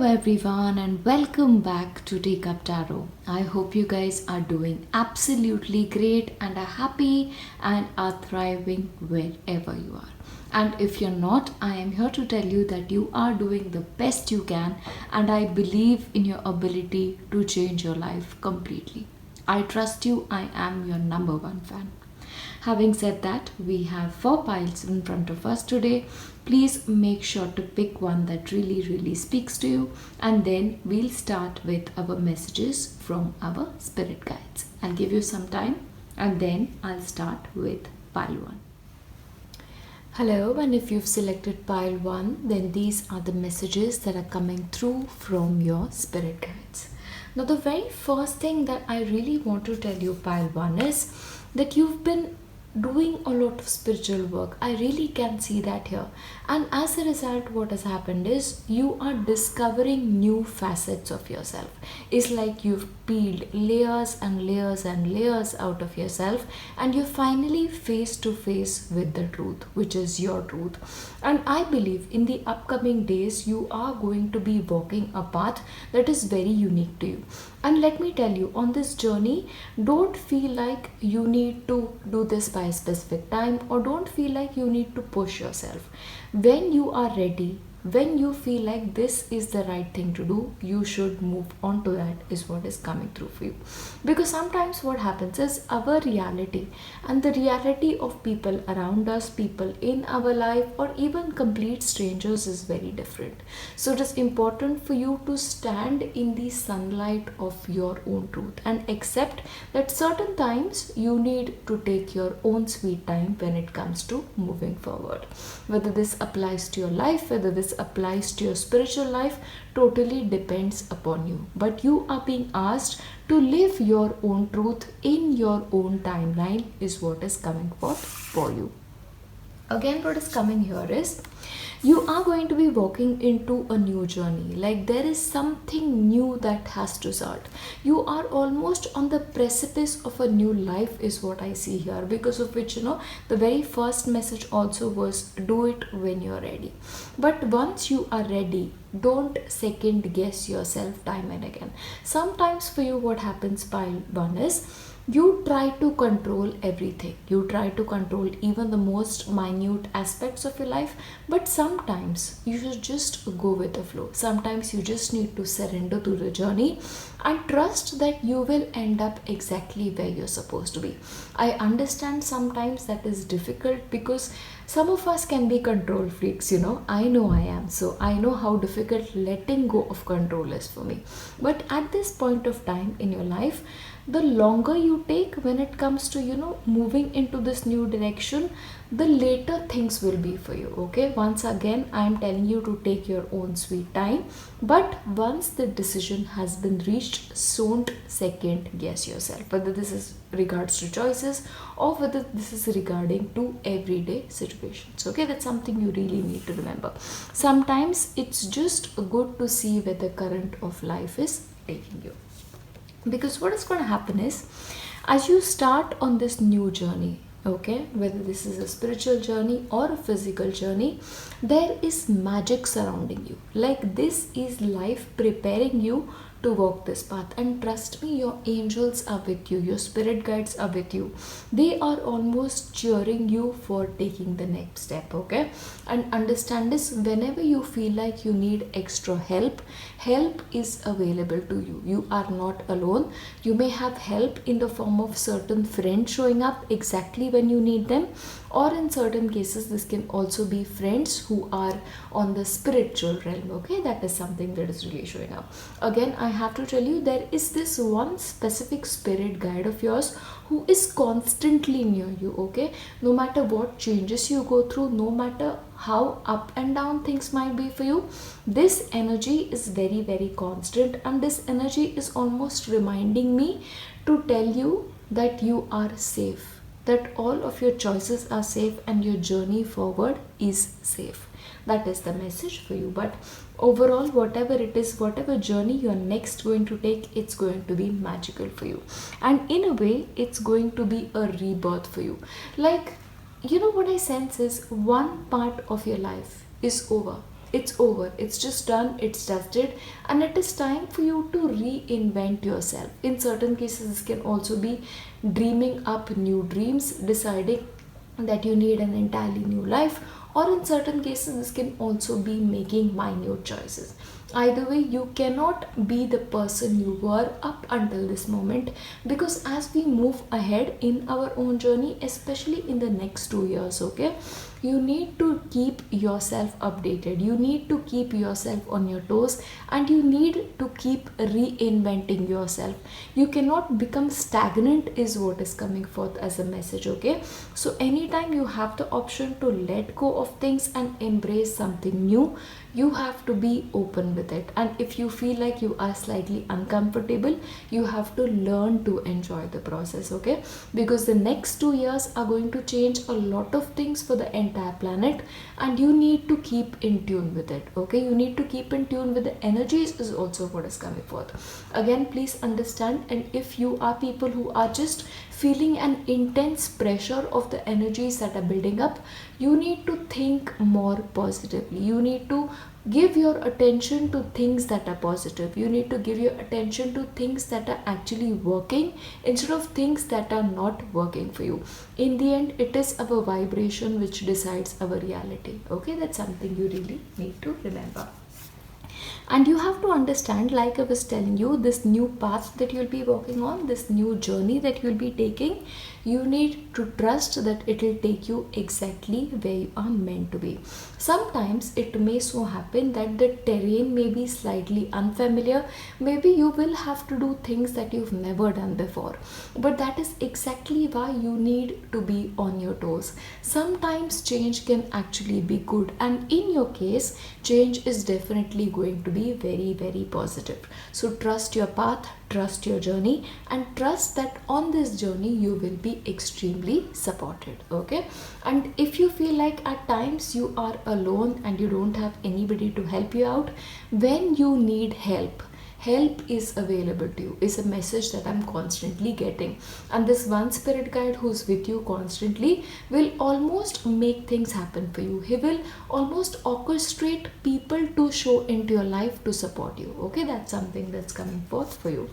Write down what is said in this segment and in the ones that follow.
everyone, and welcome back to Teacup Tarot. I hope you guys are doing absolutely great and are happy and are thriving wherever you are. And if you're not, I am here to tell you that you are doing the best you can, and I believe in your ability to change your life completely. I trust you, I am your number one fan. Having said that, we have four piles in front of us today. Please make sure to pick one that really speaks to you, and then we'll start with our messages from our spirit guides. I'll give you some time and then I'll start with pile 1. Hello, and if you've selected pile 1, then these are the messages that are coming through from your spirit guides. Now, the very first thing that I really want to tell you, pile 1, is that you've been doing a lot of spiritual work. I really can see that here, and as a result what has happened is you are discovering new facets of yourself. It's like you've peeled layers and layers and layers out of yourself, and you're finally face to face with the truth, which is your truth. And I believe in the upcoming days you are going to be walking a path that is very unique to you. And let me tell you, on this journey, don't feel like you need to do this by a specific time, or don't feel like you need to push yourself. When you are ready, when you feel like this is the right thing to do, you should move on to that, is what is coming through for you. Because sometimes what happens is our reality and the reality of people around us, people in our life, or even complete strangers is very different. So it is important for you to stand in the sunlight of your own truth and accept that certain times you need to take your own sweet time when it comes to moving forward. Whether this applies to your life, whether this applies to your spiritual life, totally depends upon you. But you are being asked to live your own truth in your own timeline, is what is coming forth for you. Again, what is coming here is you are going to be walking into a new journey. Like there is something new that has to start. You are almost on the precipice of a new life, is what I see here, because of which, the very first message also was do it when you're ready. But once you are ready, don't second guess yourself time and again. Sometimes for you what happens, pile 1, is you try to control everything. You try to control even the most minute aspects of your life, but sometimes you should just go with the flow. Sometimes you just need to surrender to the journey and trust that you will end up exactly where you're supposed to be. I understand sometimes that is difficult because some of us can be control freaks, I know I am. So I know how difficult letting go of control is for me. But at this point of time in your life, the longer you take when it comes to, moving into this new direction, the later things will be for you. Okay, once again, I am telling you to take your own sweet time. But once the decision has been reached, don't second guess yourself, whether this is regards to choices or whether this is regarding to everyday situations. Okay, that's something you really need to remember. Sometimes it's just good to see where the current of life is taking you. Because what is going to happen is, as you start on this new journey, okay, whether this is a spiritual journey or a physical journey, there is magic surrounding you. Like this is life preparing you to walk this path. And trust me, your angels are with you, your spirit guides are with you. They are almost cheering you for taking the next step. Okay, and understand this, whenever you feel like you need extra help is available to you. You are not alone. You may have help in the form of certain friends showing up exactly when you need them, or in certain cases this can also be friends who are on the spiritual realm. Okay, that is something that is really showing up. Again, I have to tell you, there is this one specific spirit guide of yours who is constantly near you. Okay, no matter what changes you go through, no matter how up and down things might be for you, this energy is very constant, and this energy is almost reminding me to tell you that you are safe, that all of your choices are safe and your journey forward is safe. That is the message for you. But overall, whatever it is, whatever journey you are next going to take, it's going to be magical for you, and in a way it's going to be a rebirth for you. Like, what I sense is one part of your life is over It's over, it's just done, it's dusted, and it is time for you to reinvent yourself. In certain cases, this can also be dreaming up new dreams, deciding that you need an entirely new life, or in certain cases, this can also be making minute choices. Either way, you cannot be the person you were up until this moment, because as we move ahead in our own journey, especially in the next 2 years, okay, you need to keep yourself updated, you need to keep yourself on your toes, and you need to keep reinventing yourself. You cannot become stagnant is what is coming forth as a message, okay. So anytime you have the option to let go of things and embrace something new, you have to be open with it. And if you feel like you are slightly uncomfortable, you have to learn to enjoy the process, okay, because the next 2 years are going to change a lot of things for the entire planet, and you need to keep in tune with it, okay. You need to keep in tune with the energies is also what is coming forth. Again, please understand, and if you are people who are just feeling an intense pressure of the energies that are building up, you need to think more positively. You need to give your attention to things that are positive. You need to give your attention to things that are actually working instead of things that are not working for you. In the end, it is our vibration which decides our reality, okay. That's something you really need to remember. And you have to understand, like I was telling you, this new path that you'll be walking on, this new journey that you'll be taking, you need to trust that it will take you exactly where you are meant to be. Sometimes it may so happen that the terrain may be slightly unfamiliar. Maybe you will have to do things that you've never done before, but that is exactly why you need to be on your toes. Sometimes change can actually be good, and in your case, change is definitely going to be very, very positive. So trust your path, trust your journey, and trust that on this journey you will be extremely supported, okay. And if you feel like at times you are alone and you don't have anybody to help you out, when you need help, help is available to you is a message that I'm constantly getting. And this one spirit guide who's with you constantly will almost make things happen for you. He will almost orchestrate people to show into your life to support you, okay. That's something that's coming forth for you.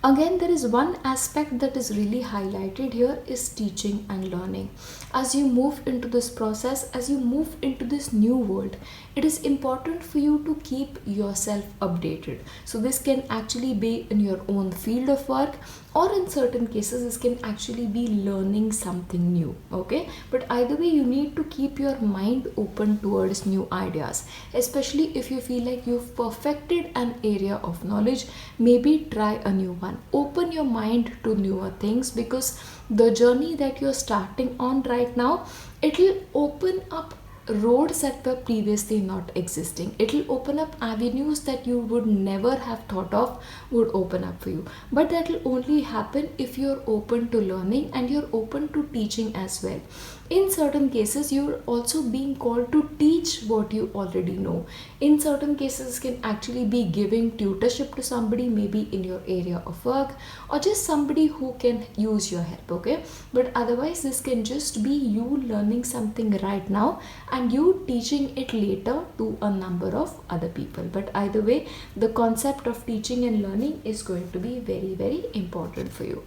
Again, there is one aspect that is really highlighted here is teaching and learning. As you move into this process, as you move into this new world, it is important for you to keep yourself updated. So this can actually be in your own field of work, or in certain cases this can actually be learning something new, okay. But either way, you need to keep your mind open towards new ideas, especially if you feel like you've perfected an area of knowledge. Maybe try a new one, open your mind to newer things, because the journey that you're starting on right now, it will open up roads that were previously not existing. It will open up avenues that you would never have thought of would open up for you. But that will only happen if you're open to learning and you're open to teaching as well. In certain cases, you're also being called to teach what you already know. In certain cases, can actually be giving tutorship to somebody, maybe in your area of work, or just somebody who can use your help, okay. But otherwise, this can just be you learning something right now and you teaching it later to a number of other people. But either way, the concept of teaching and learning is going to be very, very important for you.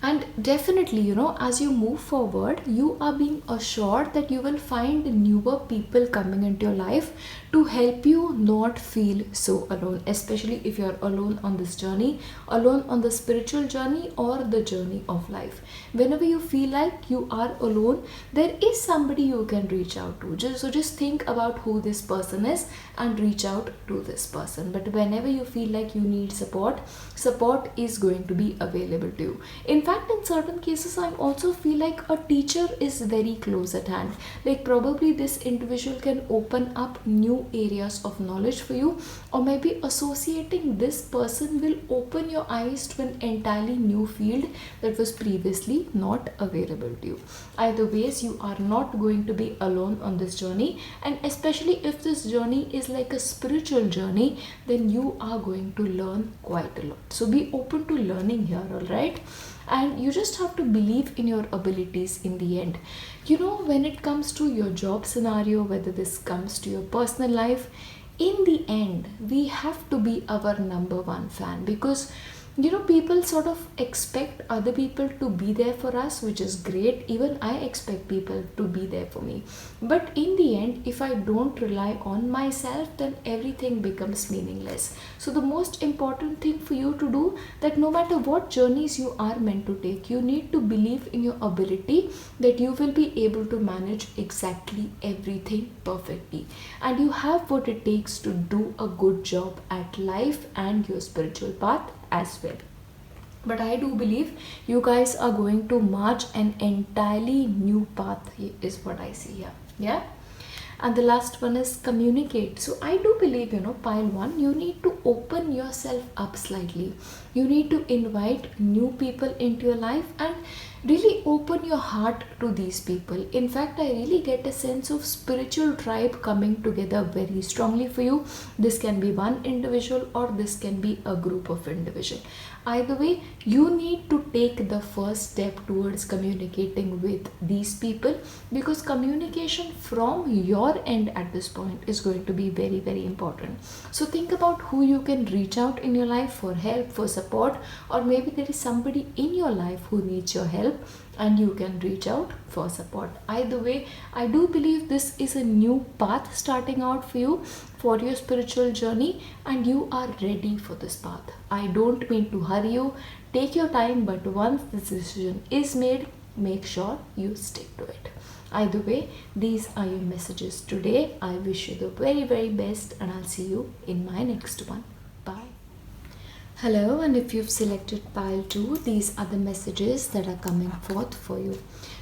And definitely, as you move forward, you are being assured that you will find newer people coming into your life to help you not feel so alone, especially if you're alone on this journey, alone on the spiritual journey or the journey of life. Whenever you feel like you are alone, there is somebody you can reach out to. Just think about who this person is and reach out to this person. But whenever you feel like you need support, support is going to be available to you. In fact, in certain cases, I also feel like a teacher is very close at hand. Like probably this individual can open up new areas of knowledge for you, or maybe associating this person will open your eyes to an entirely new field that was previously not available to you. Either ways, you are not going to be alone on this journey, and especially if this journey is like a spiritual journey, then you are going to learn quite a lot. So be open to learning here, all right. and you just have to believe in your abilities in the end. When it comes to your job scenario, whether this comes to your personal life, in the end we have to be our number one fan, because people sort of expect other people to be there for us, which is great. Even I expect people to be there for me, but in the end, if I don't rely on myself, then everything becomes meaningless. So the most important thing for you to do, that no matter what journeys you are meant to take, you need to believe in your ability, that you will be able to manage exactly everything perfectly, and you have what it takes to do a good job at life and your spiritual path as well. But I do believe you guys are going to march an entirely new path, is what I see here. Yeah. And the last one is communicate. So I do believe, pile one, you need to open yourself up slightly. You need to invite new people into your life and really open your heart to these people. In fact, I really get a sense of spiritual tribe coming together very strongly for you. This can be one individual or this can be a group of individual. Either way, you need to take the first step towards communicating with these people, because communication from your end at this point is going to be very, very important. So think about who you can reach out in your life for help, for support, or maybe there is somebody in your life who needs your help and you can reach out for support. Either way, I do believe this is a new path starting out for you for your spiritual journey, and you are ready for this path. I don't mean to hurry you. Take your time, but once this decision is made, make sure you stick to it. Either way, these are your messages today. I wish you the very, very best, and I'll see you in my next one. Bye. Hello, and if you've selected pile 2, these are the messages that are coming forth for you.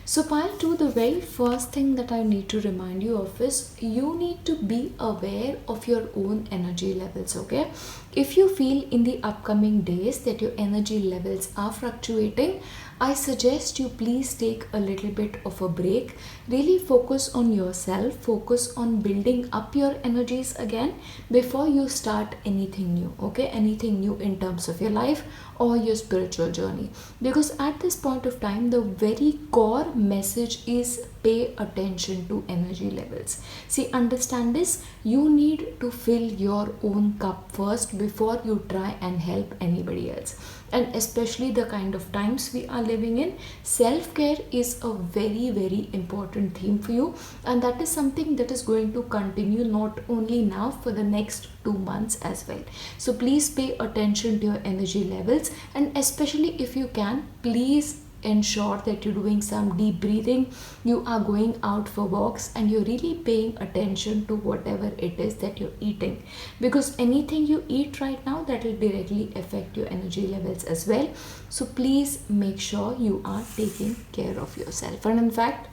So pile 2, the very first thing that I need to remind you of is you need to be aware of your own energy levels, okay? If you feel in the upcoming days that your energy levels are fluctuating, I suggest you please take a little bit of a break. Really focus on yourself, focus on building up your energies again before you start anything new, okay? Anything new in terms of your life or your spiritual journey. Because at this point of time, the very core message is pay attention to energy levels. See, understand this, you need to fill your own cup first before you try and help anybody else. And especially the kind of times we are living in, self-care is a very, very important theme for you, and that is something that is going to continue not only now, for the next 2 months as well. So please pay attention to your energy levels, and especially if you can, please ensure that you're doing some deep breathing, you are going out for walks, and you're really paying attention to whatever it is that you're eating, because anything you eat right now, that will directly affect your energy levels as well. So please make sure you are taking care of yourself. And in fact,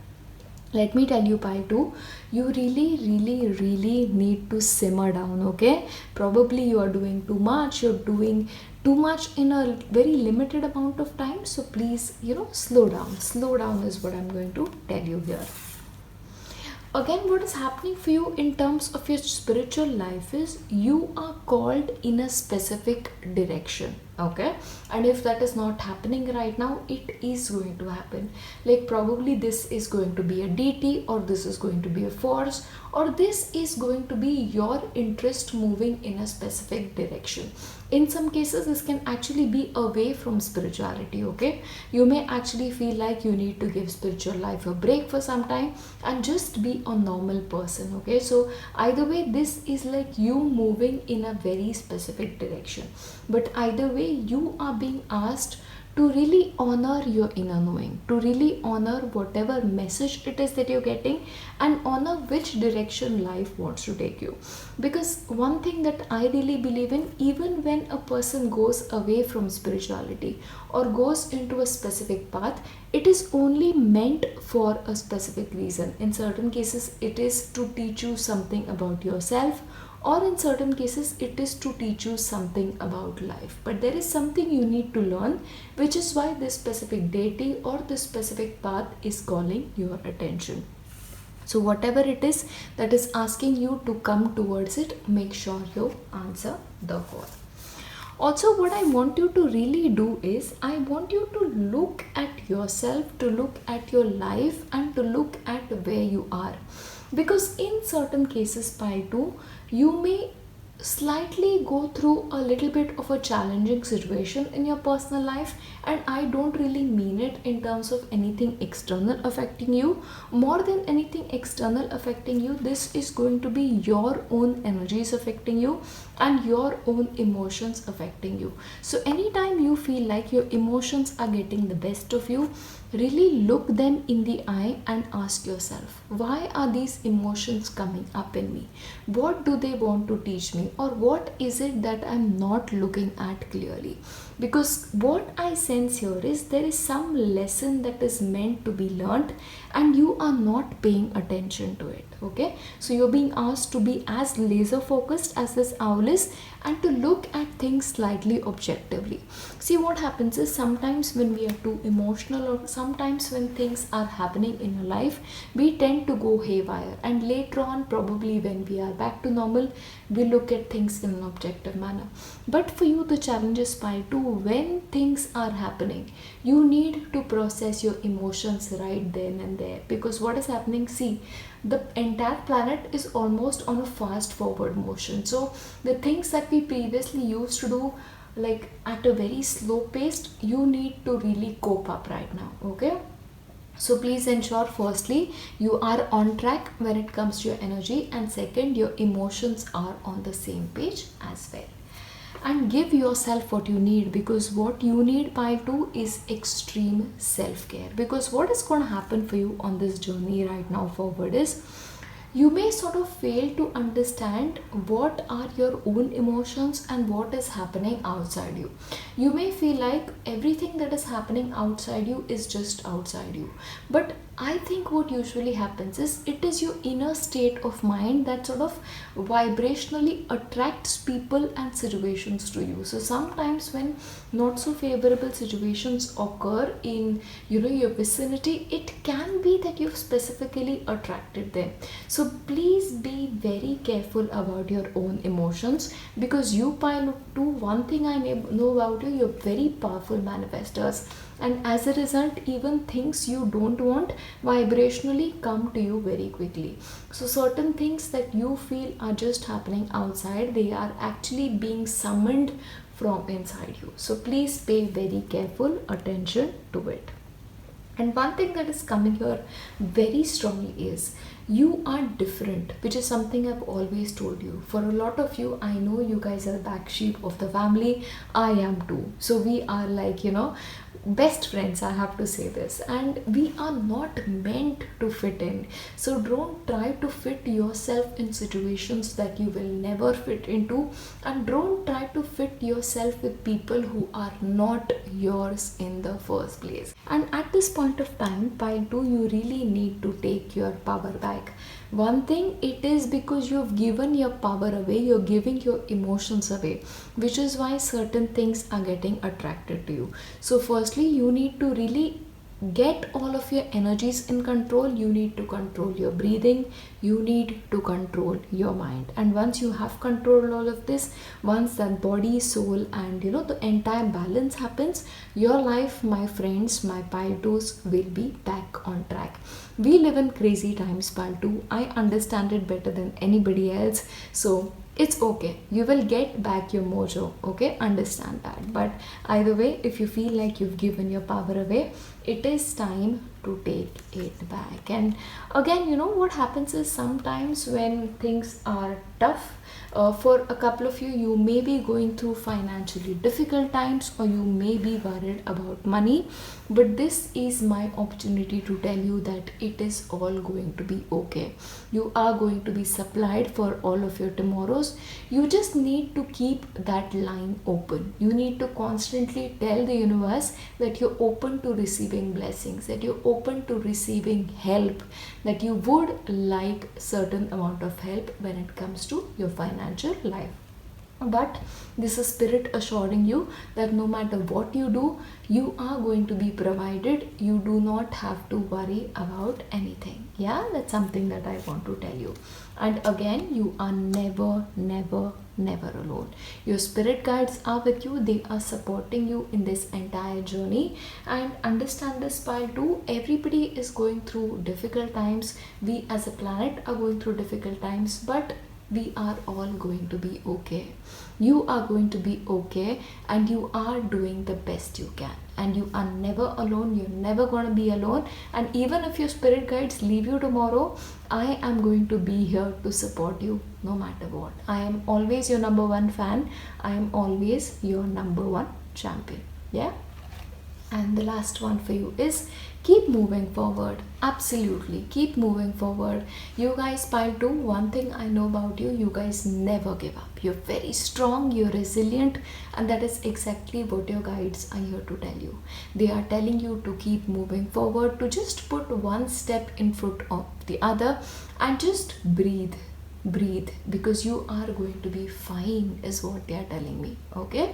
let me tell you, pile 2, you really, really, really need to simmer down, okay? Probably you are doing too much, you're doing too much in a very limited amount of time. So please, slow down. Slow down is what I'm going to tell you here. Again, what is happening for you in terms of your spiritual life is you are called in a specific direction, okay? And if that is not happening right now, it is going to happen. Like probably this is going to be a deity, or this is going to be a force, or this is going to be your interest moving in a specific direction. In some cases, this can actually be away from spirituality, okay? You may actually feel like you need to give spiritual life a break for some time and just be a normal person, okay? So either way, this is like you moving in a very specific direction. But either way, you are being asked to really honor your inner knowing, to really honor whatever message it is that you're getting, and honor which direction life wants to take you. Because one thing that I really believe in, even when a person goes away from spirituality or goes into a specific path, it is only meant for a specific reason. In certain cases, it is to teach you something about yourself, or in certain cases it is to teach you something about life. But there is something you need to learn, which is why this specific deity or this specific path is calling your attention. So whatever it is that is asking you to come towards it, make sure you answer the call. Also, what I want you to really do is, I want you to look at yourself, to look at your life, and to look at where you are. Because in certain cases, by two, you may slightly go through a little bit of a challenging situation in your personal life, and I don't really mean it in terms of anything external affecting you. More than anything external affecting you, this is going to be your own energies affecting you and your own emotions affecting you. So anytime you feel like your emotions are getting the best of you, really look them in the eye and ask yourself, why are these emotions coming up in me? What do they want to teach me? Or what is it that I'm not looking at clearly? Because what I sense here is there is some lesson that is meant to be learned and you are not paying attention to it. Okay, so you're being asked to be as laser focused as this owl is and to look at things slightly objectively. See, what happens is sometimes when we are too emotional, or sometimes when things are happening in your life, we tend to go haywire, and later on, probably when we are back to normal, we look at things in an objective manner. But for you, the challenge is by two, when things are happening, you need to process your emotions right then and there. Because what is happening, see, the entire planet is almost on a fast forward motion. So the things that we previously used to do like at a very slow pace, you need to really cope up right now. Okay, so please ensure firstly you are on track when it comes to your energy, and second, your emotions are on the same page as well. And give yourself what you need, because what you need by two is extreme self-care. Because what is going to happen for you on this journey right now forward is, you may sort of fail to understand what are your own emotions and what is happening outside you. You may feel like everything that is happening outside you is just outside you, but I think what usually happens is it is your inner state of mind that sort of vibrationally attracts people and situations to you. So sometimes when not so favorable situations occur in your vicinity, it can be that you've specifically attracted them. So please be very careful about your own emotions, because you pile to one thing I know about you, you're very powerful manifestors, and as a result, even things you don't want vibrationally come to you very quickly. So certain things that you feel are just happening outside, they are actually being summoned from inside you. So please pay very careful attention to it. And one thing that is coming here very strongly is you are different, which is something I've always told you. For a lot of you, I know you guys are the black sheep of the family. I am too. So we are like, best friends, I have to say this, and we are not meant to fit in. So don't try to fit yourself in situations that you will never fit into, and don't try to fit yourself with people who are not yours in the first place. And at this point of time, pile 2, you really need to take your power back. One thing, it is because you've given your power away, you're giving your emotions away, which is why certain things are getting attracted to you. So firstly, you need to really get all of your energies in control. You need to control your breathing, you need to control your mind, and once you have controlled all of this, once that body, soul, and the entire balance happens, your life, my friends, my pile 2s, will be back on track. We live in crazy times, pile 2. I understand it better than anybody else, so it's okay, you will get back your mojo. Okay, understand that. But either way, if you feel like you've given your power away, it is time to take it back. And again, what happens is sometimes when things are tough, for a couple of you, you may be going through financially difficult times, or you may be worried about money, but this is my opportunity to tell you that it is all going to be okay. You are going to be supplied for all of your tomorrows. You just need to keep that line open. You need to constantly tell the universe that you're open to receiving blessings, that you're open to receiving help, that you would like certain amount of help when it comes to your financial life. But this is spirit assuring you that no matter what you do, you are going to be provided. You do not have to worry about anything. Yeah, that's something that I want to tell you. And again, you are never, never, never alone. Your spirit guides are with you, they are supporting you in this entire journey. And understand this pile too, everybody is going through difficult times. We as a planet are going through difficult times, but we are all going to be okay. You are going to be okay, and you are doing the best you can, and you are never alone. You're never going to be alone. And even if your spirit guides leave you tomorrow, I am going to be here to support you no matter what. I am always your number one fan. I am always your number one champion. Yeah. And the last one for you is keep moving forward. Absolutely, keep moving forward. You guys, pile 2, one thing I know about you, you guys never give up. You're very strong, you're resilient, and that is exactly what your guides are here to tell you. They are telling you to keep moving forward, to just put one step in front of the other and just breathe. Breathe, because you are going to be fine, is what they are telling me. Okay,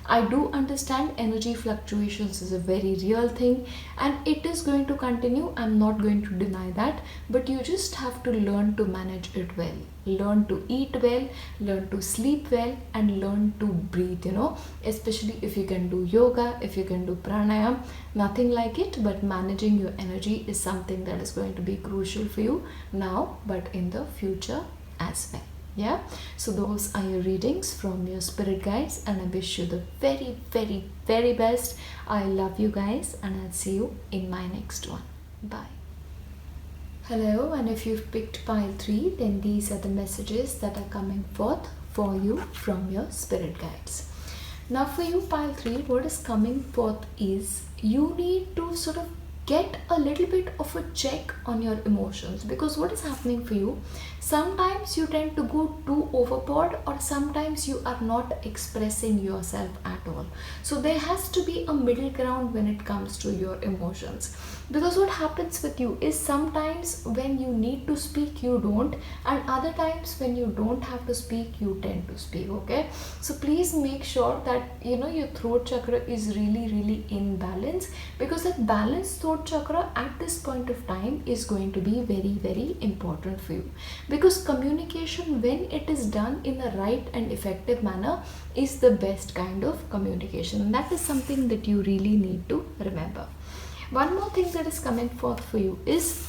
I do understand energy fluctuations is a very real thing, and it is going to continue. I'm not going to deny that, but you just have to learn to manage it well. Learn to eat well, learn to sleep well, and learn to breathe, especially if you can do yoga, if you can do pranayam. Nothing like it, but managing your energy is something that is going to be crucial for you now, but in the future as well. Yeah, so those are your readings from your spirit guides, and I wish you the very, very, very best. I love you guys, and I'll see you in my next one. Bye. Hello, and if you've picked pile 3, then these are the messages that are coming forth for you from your spirit guides. Now for you, pile 3, what is coming forth is you need to sort of get a little bit of a check on your emotions, because what is happening for you, sometimes you tend to go too overboard, or sometimes you are not expressing yourself at all. So there has to be a middle ground when it comes to your emotions, because what happens with you is sometimes when you need to speak you don't, and other times when you don't have to speak you tend to speak. Okay, so please make sure that your throat chakra is really, really in balance, because that balanced throat chakra at this point of time is going to be very, very important for you, because communication, when it is done in a right and effective manner, is the best kind of communication, and that is something that you really need to remember. One more thing that is coming forth for you is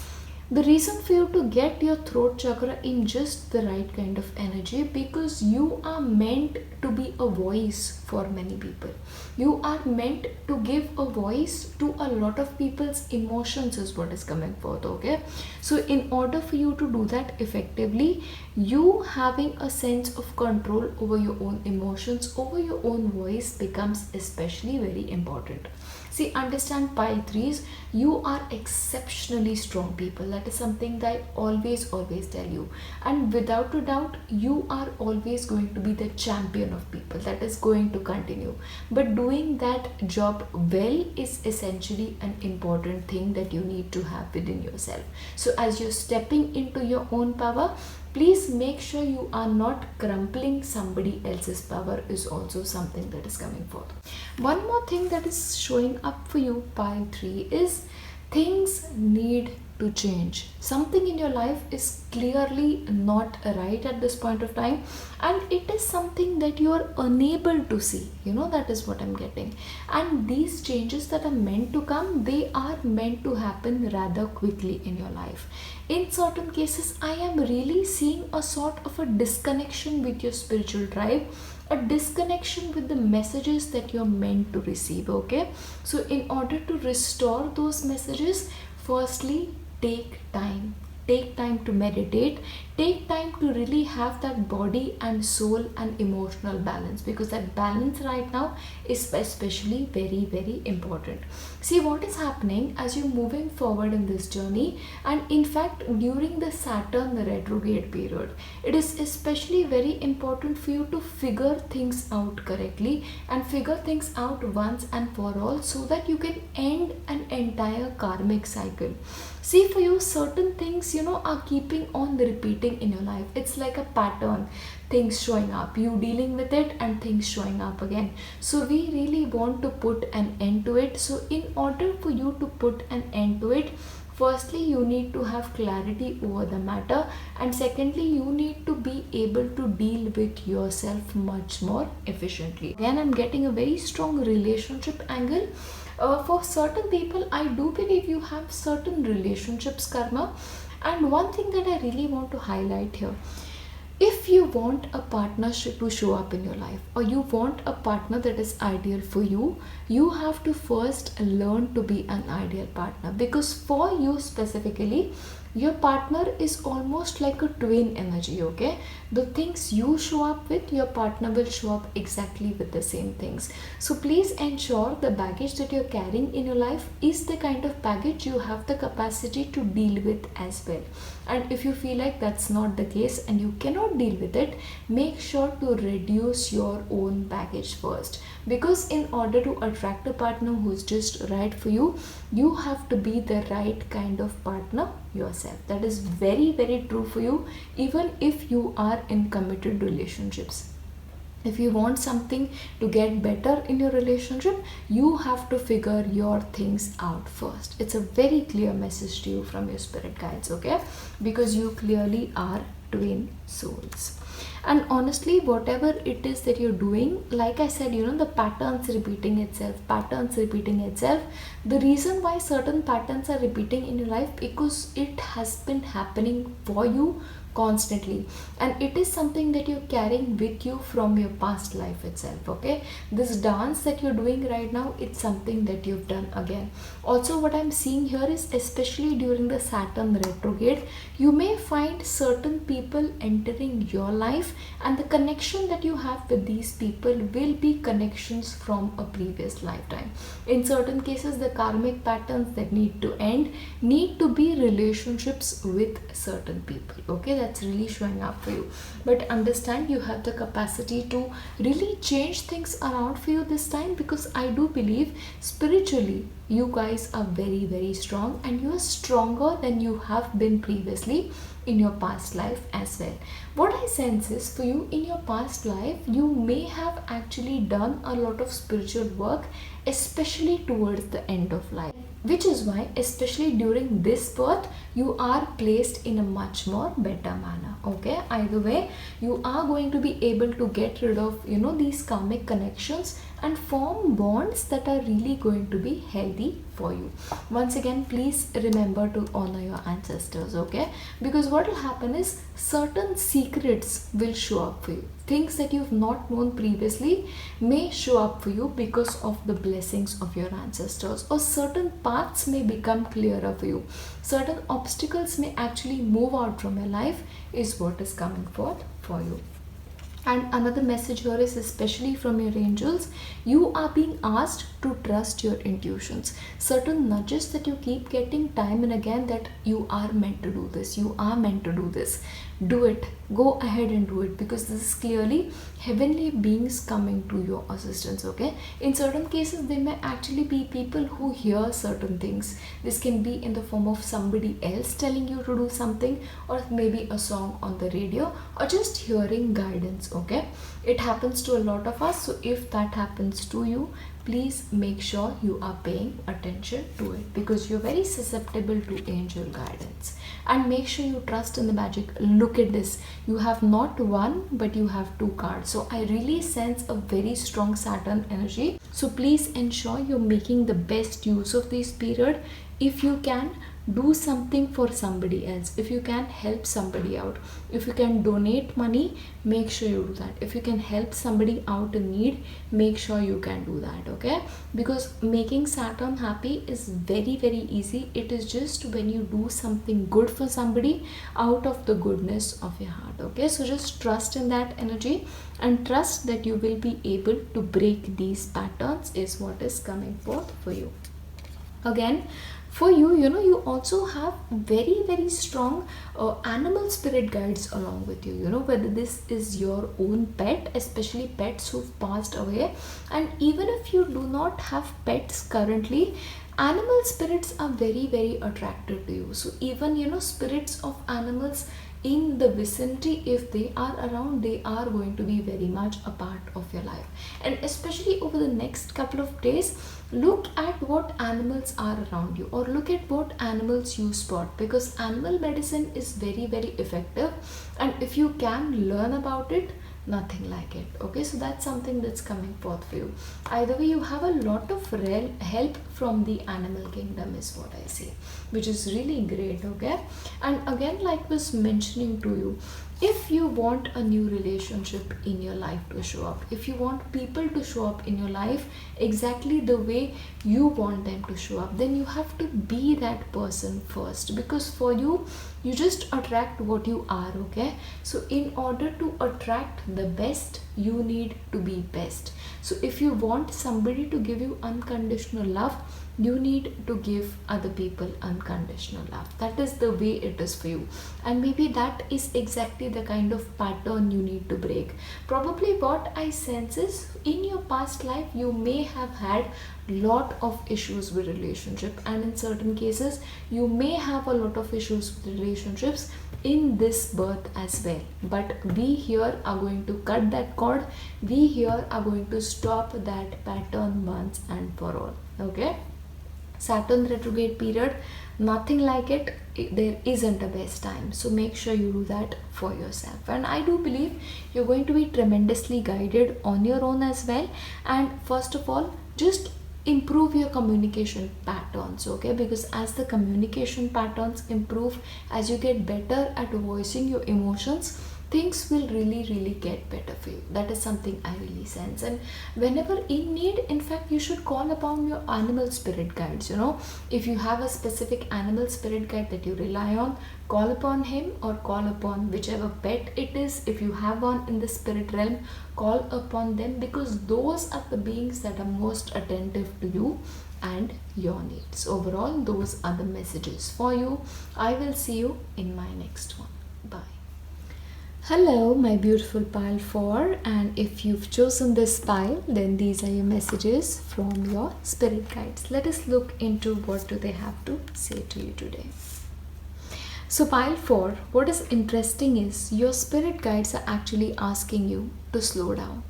the reason for you to get your throat chakra in just the right kind of energy, because you are meant to be a voice for many people. You are meant to give a voice to a lot of people's emotions, is what is coming forth. Okay, so in order for you to do that effectively, you having a sense of control over your own emotions, over your own voice, becomes especially very important. See, understand, pile 3s, you are exceptionally strong people. That is something that I always tell you. And without a doubt, you are always going to be the champion of people. That is going to continue. But doing that job well is essentially an important thing that you need to have within yourself. So as you're stepping into your own power, please make sure you are not crumpling somebody else's power, is also something that is coming forth. One more thing that is showing up for you, pile 3, is things need to change. Something in your life is clearly not right at this point of time, and it is something that you are unable to see. That is what I'm getting. And these changes that are meant to come, they are meant to happen rather quickly in your life. In certain cases, I am really seeing a sort of a disconnection with your spiritual tribe, a disconnection with the messages that you're meant to receive. Okay, so in order to restore those messages, firstly, take time to meditate, take time to really have that body and soul and emotional balance, because that balance right now is especially very, very important. See, what is happening as you're moving forward in this journey, and in fact during the Saturn retrograde period, it is especially very important for you to figure things out correctly and figure things out once and for all, so that you can end an entire karmic cycle. See, for you, certain things are keeping on repeating in your life. It's like a pattern, things showing up, you dealing with it, and things showing up again. So we really want to put an end to it. So in order for you to put an end to it, Firstly, you need to have clarity over the matter, and secondly, you need to be able to deal with yourself much more efficiently. Again, I'm getting a very strong relationship angle. For certain people, I do believe you have certain relationships karma. And one thing that I really want to highlight here, if you want a partnership to show up in your life, or you want a partner that is ideal for you, you have to first learn to be an ideal partner. Because for you specifically, your partner is almost like a twin energy. Okay, the things you show up with, your partner will show up exactly with the same things. So please ensure the baggage that you're carrying in your life is the kind of baggage you have the capacity to deal with as well. And if you feel like that's not the case and you cannot deal with it, make sure to reduce your own baggage first. Because in order to attract a partner who's just right for you, you have to be the right kind of partner yourself. That is very, very true for you, even if you are in committed relationships. If you want something to get better in your relationship, you have to figure your things out first. It's a very clear message to you from your spirit guides, okay? Because you clearly are twin souls. And honestly, whatever it is that you're doing, like I said, the patterns repeating itself. The reason why certain patterns are repeating in your life, because it has been happening for you constantly, and it is something that you're carrying with you from your past life itself. Okay, this dance that you're doing right now, it's something that you've done again. Also, what I'm seeing here is, especially during the Saturn retrograde, you may find certain people entering your life, and the connection that you have with these people will be connections from a previous lifetime. In certain cases, the karmic patterns that need to end need to be relationships with certain people. Okay, that's really showing up for you. But understand, you have the capacity to really change things around for you this time, because I do believe spiritually you guys are very, very strong, and you are stronger than you have been previously in your past life as well. What I sense is, for you in your past life, you may have actually done a lot of spiritual work, especially towards the end of life, which is why, especially during this birth, you are placed in a much more better manner. Okay, either way, you are going to be able to get rid of these karmic connections and form bonds that are really going to be healthy for you. Once again, please remember to honor your ancestors. Okay, because what will happen is, certain secrets will show up for you. Things that you've not known previously may show up for you because of the blessings of your ancestors, or certain paths may become clearer for you. Certain obstacles may actually move out from your life, is what is coming forth for you. And another message here is, especially from your angels, you are being asked to trust your intuitions. Certain nudges that you keep getting time and again, that you are meant to do this, you are meant to do this. Do it. Go ahead and do it, because this is clearly heavenly beings coming to your assistance. Okay, in certain cases, they may actually be people who hear certain things. This can be in the form of somebody else telling you to do something, or maybe a song on the radio, or just hearing guidance. Okay, it happens to a lot of us. So if that happens to you, please make sure you are paying attention to it, because you're very susceptible to angel guidance. And make sure you trust in the magic. Look at this, you have not one, but you have two cards. So I really sense a very strong Saturn energy. So please ensure you're making the best use of this period. If you can, do something for somebody else. If you can help somebody out, if you can donate money, make sure you do that. If you can help somebody out in need, make sure you can do that. Okay, because making Saturn happy is very, very easy. It is just when you do something good for somebody out of the goodness of your heart. Okay, so just trust in that energy, and trust that you will be able to break these patterns, is what is coming forth for you. Again, for you, you also have very, very strong animal spirit guides along with you. Whether this is your own pet, especially pets who've passed away, and even if you do not have pets currently, animal spirits are very, very attractive to you. So even spirits of animals in the vicinity, if they are around, they are going to be very much a part of your life. And especially over the next couple of days, look at what animals are around you, or look at what animals you spot, because animal medicine is very, very effective, and if you can learn about it, nothing like it. Okay, so that's something that's coming forth for you. Either way, you have a lot of real help from the animal kingdom is what I see, which is really great. Okay, and again, like was mentioning to you, if you want a new relationship in your life to show up, if you want people to show up in your life exactly the way you want them to show up, then you have to be that person first, because for you, you just attract what you are. Okay, so in order to attract the best, you need to be best. So if you want somebody to give you unconditional love, you need to give other people unconditional love. That is the way it is for you, and maybe that is exactly the kind of pattern you need to break. Probably what I sense is, in your past life you may have had lot of issues with relationship, and in certain cases you may have a lot of issues with relationships in this birth as well. But we here are going to cut that cord. We here are going to stop that pattern once and for all. Okay, Saturn retrograde period, nothing like it. There isn't a best time, so make sure you do that for yourself. And I do believe you're going to be tremendously guided on your own as well. And first of all, just improve your communication patterns. Okay, because as the communication patterns improve, as you get better at voicing your emotions, things will really get better for you. That is something I really sense. And whenever in need, in fact, you should call upon your animal spirit guides. If you have a specific animal spirit guide that you rely on, call upon him, or call upon whichever pet it is. If you have one in the spirit realm, call upon them, because those are the beings that are most attentive to you and your needs. Overall, those are the messages for you. I will see you in my next one. Bye. Hello, my beautiful pile 4, and if you've chosen this pile, then these are your messages from your spirit guides. Let us look into what do they have to say to you today. So pile 4, what is interesting is your spirit guides are actually asking you to slow down.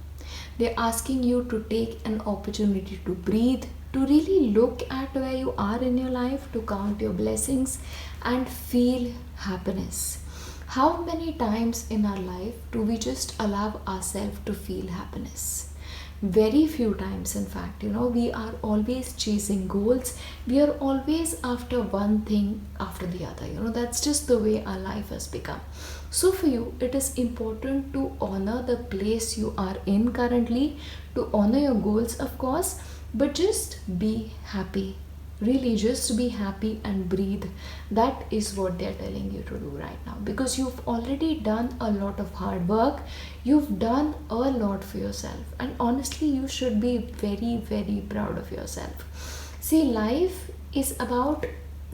They're asking you to take an opportunity to breathe, to really look at where you are in your life, to count your blessings and feel happiness. How many times in our life do we just allow ourselves to feel happiness? Very few times, in fact. We are always chasing goals. We are always after one thing after the other. That's just the way our life has become. So for you, it is important to honor the place you are in currently, to honor your goals, of course, but just be happy. Really, just be happy and breathe. That is what they're telling you to do right now, because you've already done a lot of hard work. You've done a lot for yourself, and honestly, you should be very proud of yourself. See, life is about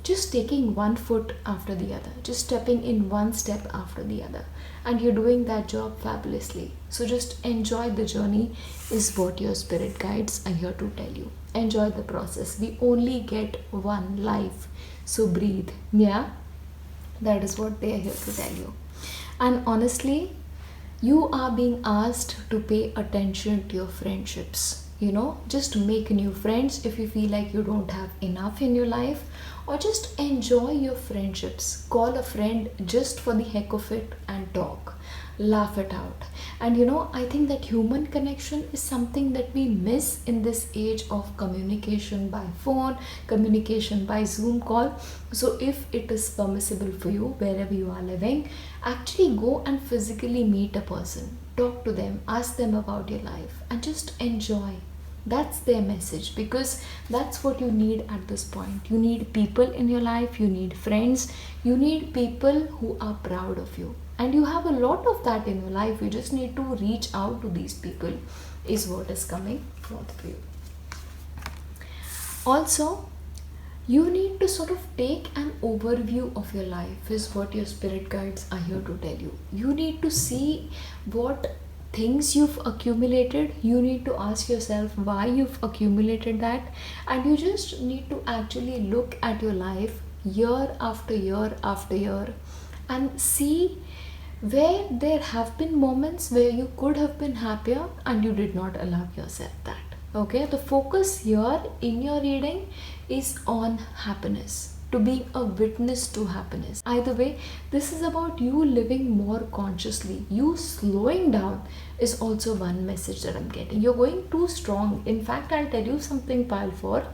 just taking one foot after the other, just stepping in one step after the other, and you're doing that job fabulously. So just enjoy the journey is what your spirit guides are here to tell you. Enjoy the process. We only get one life, so breathe. Yeah, that is what they are here to tell you. And honestly, you are being asked to pay attention to your friendships. Just make new friends if you feel like you don't have enough in your life, or just enjoy your friendships. Call a friend just for the heck of it and talk. Laugh it out. And I think that human connection is something that we miss in this age of communication by phone, communication by Zoom call. So if it is permissible for you, wherever you are living, actually go and physically meet a person. Talk to them, ask them about your life, and just enjoy. That's their message, because that's what you need at this point. You need people in your life, you need friends, you need people who are proud of you. And you have a lot of that in your life. You just need to reach out to these people, is what is coming forth for you. Also, you need to sort of take an overview of your life, is what your spirit guides are here to tell you. You need to see what things you've accumulated. You need to ask yourself why you've accumulated that, and you just need to actually look at your life year after year after year and see where there have been moments where you could have been happier and you did not allow yourself that. Okay, the focus here in your reading is on happiness, to be a witness to happiness. Either way, this is about you living more consciously. You slowing down is also one message that I'm getting. You're going too strong. In fact, I'll tell you something, pile 4.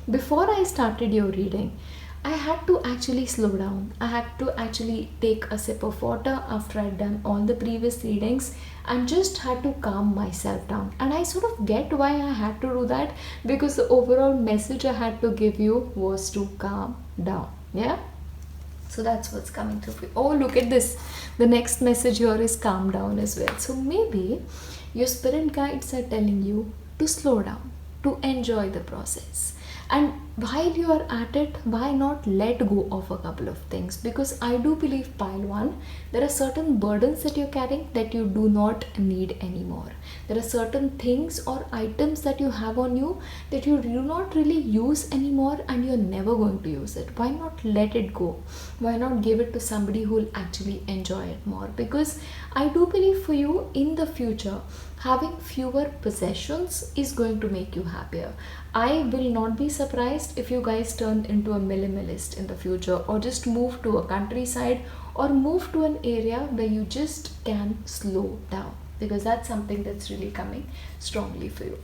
Before I started your reading, I had to actually slow down. I had to actually take a sip of water after I'd done all the previous readings and just had to calm myself down. And I sort of get why I had to do that, because the overall message I had to give you was to calm down. Yeah? So that's what's coming through. Oh, look at this. The next message here is calm down as well. So maybe your spirit guides are telling you to slow down, to enjoy the process. And while you are at it, why not let go of a couple of things? Because I do believe, pile 1, there are certain burdens that you're carrying that you do not need anymore. There are certain things or items that you have on you that you do not really use anymore and you're never going to use it. Why not let it go? Why not give it to somebody who will actually enjoy it more? Because I do believe for you in the future, having fewer possessions is going to make you happier. I will not be surprised if you guys turn into a minimalist in the future, or just move to a countryside, or move to an area where you just can slow down, because that's something that's really coming strongly for you.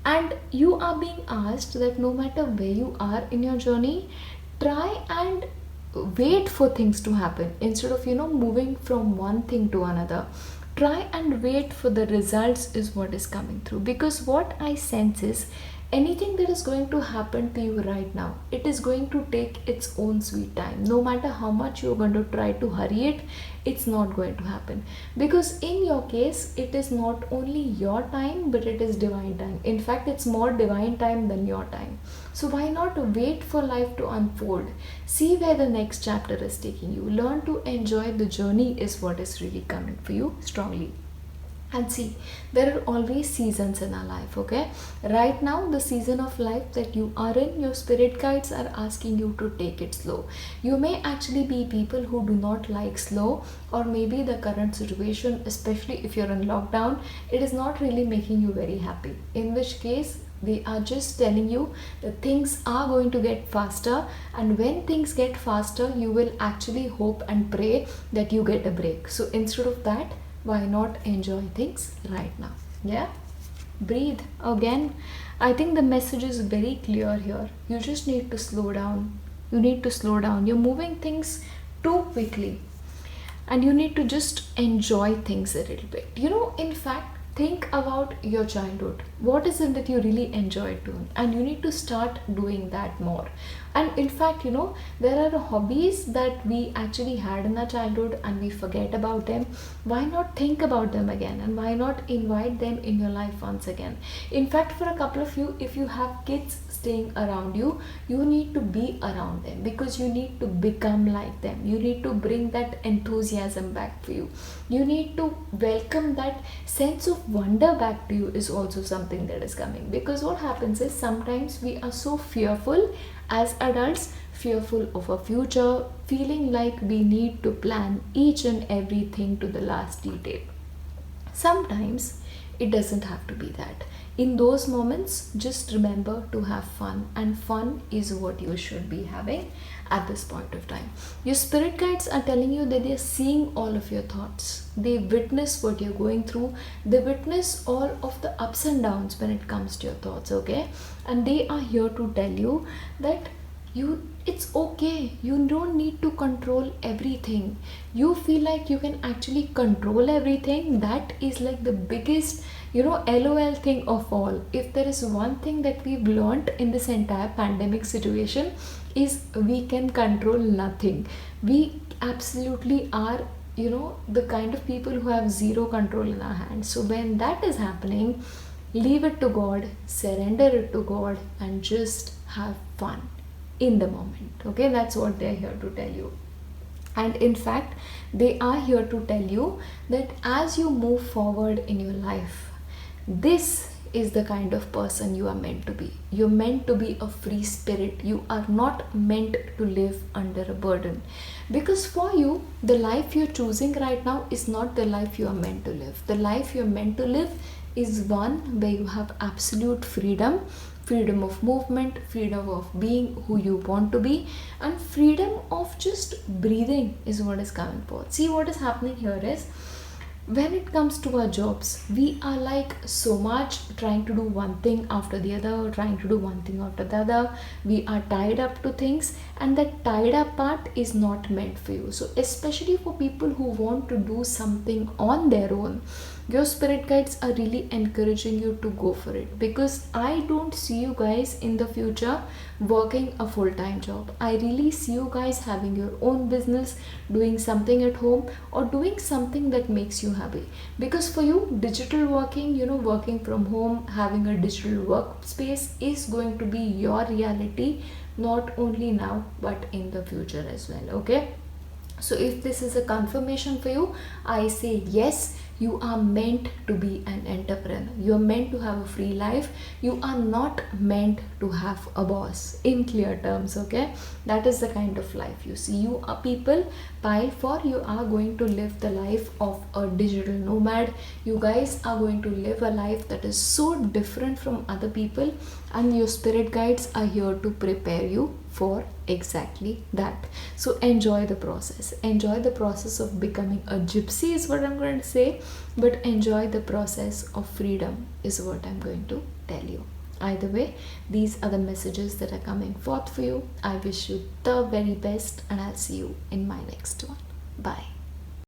And you are being asked that no matter where you are in your journey, try and wait for things to happen instead of moving from one thing to another. Try and wait for the results is what is coming through, because what I sense is anything that is going to happen to you right now, it is going to take its own sweet time. No matter how much you're going to try to hurry it, it's not going to happen, because in your case it is not only your time but it is divine time. In fact, it's more divine time than your time. So why not wait for life to unfold? See where the next chapter is taking you. Learn to enjoy the journey is what is really coming for you strongly. And see, there are always seasons in our life, okay? Right now, the season of life that you are in, your spirit guides are asking you to take it slow. You may actually be people who do not like slow, or maybe the current situation, especially if you're in lockdown, it is not really making you very happy. In which case, they are just telling you that things are going to get faster, and when things get faster, you will actually hope and pray that you get a break. So instead of that, why not enjoy things right now? Yeah, breathe again. I think the message is very clear here. You just need to slow down. You need to slow down. You're moving things too quickly, and you need to just enjoy things a little bit. In fact, think about your childhood. What is it that you really enjoyed doing? And you need to start doing that more. And in fact, there are hobbies that we actually had in our childhood and we forget about them. Why not think about them again? And why not invite them in your life once again? In fact, for a couple of you, if you have kids staying around you, you need to be around them, because you need to become like them. You need to bring that enthusiasm back for you. You need to welcome that sense of wonder back to you is also something that is coming. Because what happens is sometimes we are so fearful as adults, fearful of a future, feeling like we need to plan each and everything to the last detail. Sometimes it doesn't have to be that. In those moments, just remember to have fun, and fun is what you should be having at this point of time. Your spirit guides are telling you that they're seeing all of your thoughts. They witness what you're going through. They witness all of the ups and downs when it comes to your thoughts, okay? And they are here to tell you that it's okay. You don't need to control everything. You feel like you can actually control everything. That is like the biggest LOL thing of all. If there is one thing that we've learned in this entire pandemic situation, is we can control nothing. We absolutely are the kind of people who have zero control in our hands. So when that is happening, leave it to God, surrender it to God, and just have fun in the moment. Okay, that's what they're here to tell you. And in fact, they are here to tell you that as you move forward in your life, This is the kind of person you are meant to be. You're meant to be a free spirit. You are not meant to live under a burden. Because for you, the life you're choosing right now is not the life you are meant to live. The life you're meant to live is one where you have absolute freedom, freedom of movement, freedom of being who you want to be, and freedom of just breathing is what is coming forth. See, what is happening here is, when it comes to our jobs, we are like so much trying to do one thing after the other, trying to do one thing after the other. We are tied up to things, and that tied up part is not meant for you. So especially for people who want to do something on their own, your spirit guides are really encouraging you to go for it, because I don't see you guys in the future working a full-time job. I really see you guys having your own business, doing something at home, or doing something that makes you happy. Because for you, digital working, working from home, having a digital workspace is going to be your reality, not only now but in the future as well. Okay, so if this is a confirmation for you, I say yes, you are meant to be an entrepreneur. You are meant to have a free life. You are not meant to have a boss, in clear terms. Okay, that is the kind of life you see. You are people pile for. You are going to live the life of a digital nomad. You guys are going to live a life that is so different from other people, and your spirit guides are here to prepare you for exactly that. So enjoy the process. Enjoy the process of becoming a gypsy is what I'm going to say, but enjoy the process of freedom is what I'm going to tell you. Either way, these are the messages that are coming forth for you. I wish you the very best, and I'll see you in my next one. Bye.